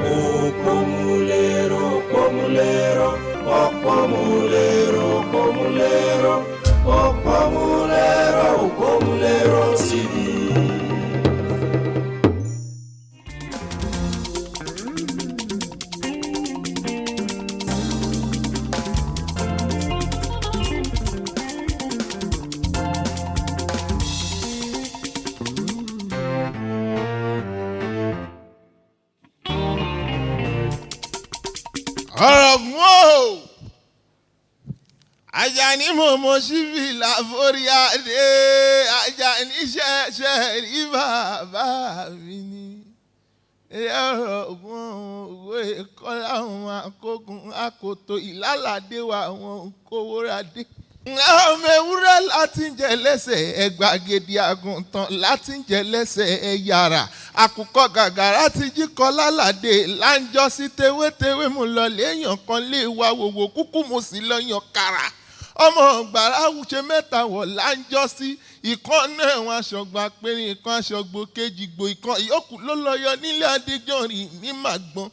Pomulero, pomulero, oh pomulero, pomulero, oh pomulero, pomulero TV. Whoa! Ajani momo shivi la foria de Ajani she ri baba mi ni ọ̀rọ̀ we kola won akogun akoto ilalade wa won kowórade ọmọ ewúrẹ́ láti ń jẹ lẹ́sẹ̀ ẹgbàgede àgùntàn láti ń jẹ lẹ́sẹ̀ ẹ̀yàrá àkùkọ gàgàrà ti jí kọ lálàdé láńjọ sí tewétewé mu lọ léèyàn kan lè wá wòwò kúkú mo sì lọ́yàn kàrà ọmọ gbàrà ṣe mẹ́ta wọ̀ láńjọ sí ìkan náà wọn aṣọgbà péré ìkan aṣọgbò kejì gbò ìkan ìyókù ló lọ yọ nílé adéjọ́rìn ní màgbọ́n.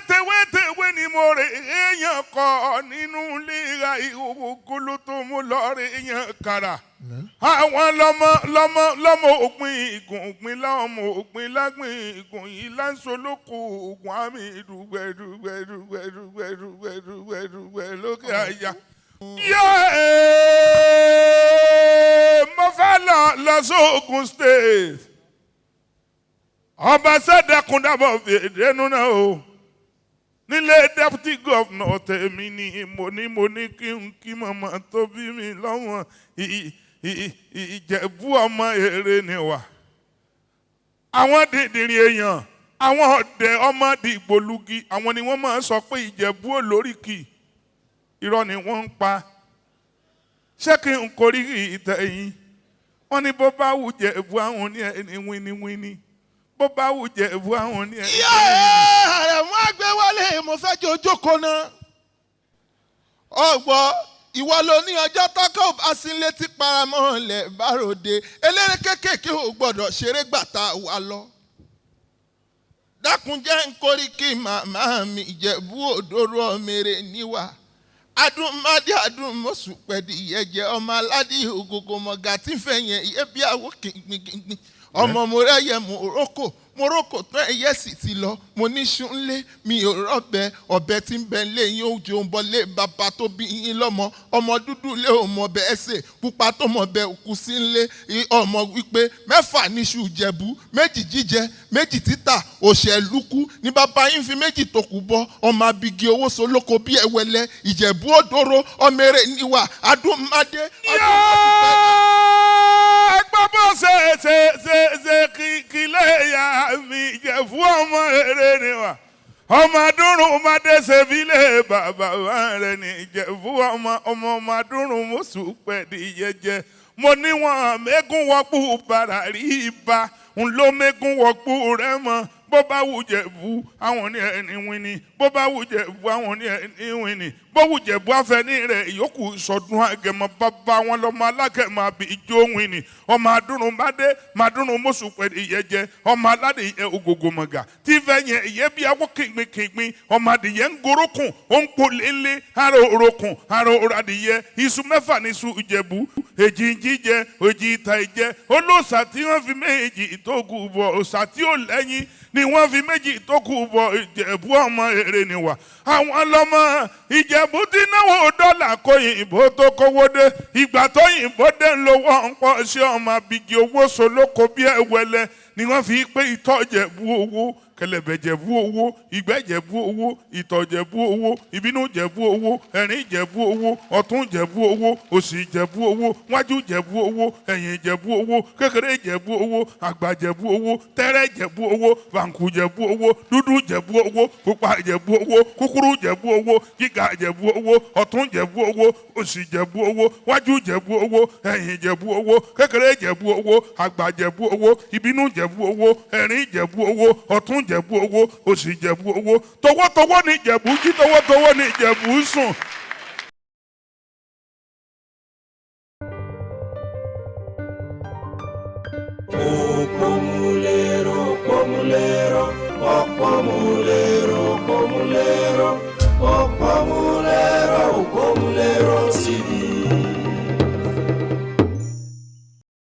Tewétewé ni mo rè èèyàn kọ nínú ilé ra ìhòòhò tó mú lọ rè èèyàn kàrà. Àwọn lọ́mọ ògbìn ìgùn ògbìn lọ́mọ ògbìn lágbìn ìgùn yìí láǹṣó lóko ògùn àmì dùgbẹ̀dùgbẹ̀dùgbẹ̀dùgbẹ̀dùgbẹ̀dùgbẹ̀ lókè àyà. Mo fẹ́ lọ sóògùn state. Ọba sẹ́dẹ̀kúndàbọ̀ fèdénú náà o. Nílé deputy governor tèmi ni mo ní kí màmá tó bí mi lọ́wọ́ Ìjẹ̀bú ọmọ èrè ni wà. Àwọn dìndìnrín èèyàn, àwọn ọ̀dẹ̀ ọmọ dìgbòlugi, àwọn ni wọ́n máa ń sọ pé Ìjẹ̀bú olóríkì. Irọ́ ni wọ́n ń pa. Ṣé kí n korí ìtẹ̀yìn? Wọ́n ní bó bá wù Jẹ̀bú àwọn ní ẹni wíníwíní. Bó bá wù Jẹ̀bú àwọn ní ẹni. Ààrẹ mú àgbéwálé mo fẹ́ jẹ́ ojókòó náà. Ọ̀gbọ́n. Ìwọ ló ní ọjọ́ tọ́kọ̀ bá sí létí paramọ́ ilẹ̀ báròde eléré kéékèèké ò gbọ́dọ̀ ṣeré gbàtà wà lọ. Dákun jẹ́ nkórí kí màmá mi Ìjẹ̀bú òdòrò ọmọèrè níwà. Adúmọdé adúmọ̀sù pẹ̀dì ìyẹ́jẹ́ ọmọ aládé ògògò mọ̀gà tí ń fẹ̀yìn ìyẹ́ bí àwọ̀ kìngbìngbìn. Ọmọ mo rẹ́yẹ Morocco tán ẹyẹ sì ti lọ mo ní ṣúnlé mi ò rọ́bẹ ọ̀bẹ tí ń bẹ lé yín oúnjẹ òun bọ́ lé bàbá tó bí yín lọ́mọ ọmọ dúdú lé òmò bẹ́ẹ̀ ṣe pupa tó mọ̀ bẹ́ẹ̀ òkú sí ń lé ọmọ wípé mẹ́fà níṣu Ìjẹ̀bú méjì jíjẹ méjì títà òṣèlú kú ní bàbá yín fi méjì tó kù bọ́ ọmọ abigi owó solóko bí ẹwẹlẹ Ìjẹ̀bú òdòrò ọmọ eré níwà adúmọdé ẹgbẹ́ bó ṣe kílẹ̀ ya mi Ìjẹ̀bú ọmọ èrè ni wà. Ọmọ adúrún má dé ṣebílẹ̀ bàbá rẹ̀ ní Ìjẹ̀bú ọmọ adúrún mọ̀sù pẹ̀lú ìyẹ́jẹ́. Mo ní wọn mẹ́gùn wọ́pù bàrà rí ibà ń ló mẹ́gùn wọ́pù rẹ̀ mọ́. Bó bá wù Jẹ̀bú àwọn ní ẹni wíní. Bó bá wù Jẹ̀bú àwọn ní ẹni wíní. Bó wù Jẹ̀bú afẹ́ni rẹ̀ ìyókù sọdún àgẹ̀mọ bàbá wọn lọ́mọ alágẹ̀mọ àbí ijó wíní. Ọmọ adúrún bá dé màdúrún mọ̀sù pẹ̀lú ìyẹ́jẹ́. Ọmọ aládé ìyẹ́ ògògò mọ̀gà. Tí fẹ́ yẹn ìyẹ́ bí awọ́ kìngbìnkìngbìn. Ọmọ adìyẹ ń gorókùn ó ń po lélẹ̀ àrò òrokùn àrò òràdìyẹ. Iṣu mẹ́fà ní iṣu Ìjẹ̀bú. Èjì ń jíjẹ èjì ìta ìjẹ. Olóòṣà tí wọ́n fi méjì ìtókù bọ̀ òòṣà tí ò lẹ́yìn ni wọ́n fi méjì tó kù bọ̀ Ìjẹ̀bú ọmọ èrè ni wà. Àwọn lọ́mọ Ìjẹ̀bú tí náwó dọ́là kó yìnbó tó kówó dé. Ìgbà tó yìnbó dé ń lo wọ́n pọ̀ sí ọmọ abigi owó solóko bí ẹ̀wẹ̀lẹ̀ ni wọ́n fi pé ìtọ́ Ìjẹ̀bú owó. Kẹlẹ̀bẹ̀ Jẹ̀bú owó, ìgbẹ́ Jẹ̀bú owó, ìtọ̀ Jẹ̀bú owó, ìbínú Jẹ̀bú owó, ẹ̀rín Jẹ̀bú owó, ọ̀tún Jẹ̀bú owó, òsì Jẹ̀bú owó, wájú Jẹ̀bú owó, ẹ̀yìn Jẹ̀bú owó, kékeré Jẹ̀bú owó, àgbà Jẹ̀bú owó, tẹ́rẹ́ Jẹ̀bú owó, bàǹkù Jẹ̀bú owó, dúdú Jẹ̀bú owó, pupa Jẹ̀bú owó, kúkúrú Jẹ̀bú owó, gíga Jẹ̀bú owó, ọ̀tún Jẹ̀bú owó, òsì Jẹ̀bú owó, wájú Jẹ̀bú owó, ẹ̀yìn Jẹ̀bú owó, kékeré Jẹ̀bú owó, àgbà Jẹ̀bú owó, ìbínú Jẹ̀bú owó, ẹ̀rín Jẹ̀bú owó, ọ̀tún Jẹ̀bú owó, òsì Jẹ̀bú owó. Tọwọ́tọwọ́ ni Ìjẹ̀bú jí, tọwọ́tọwọ́ ni Ìjẹ̀bú sùn.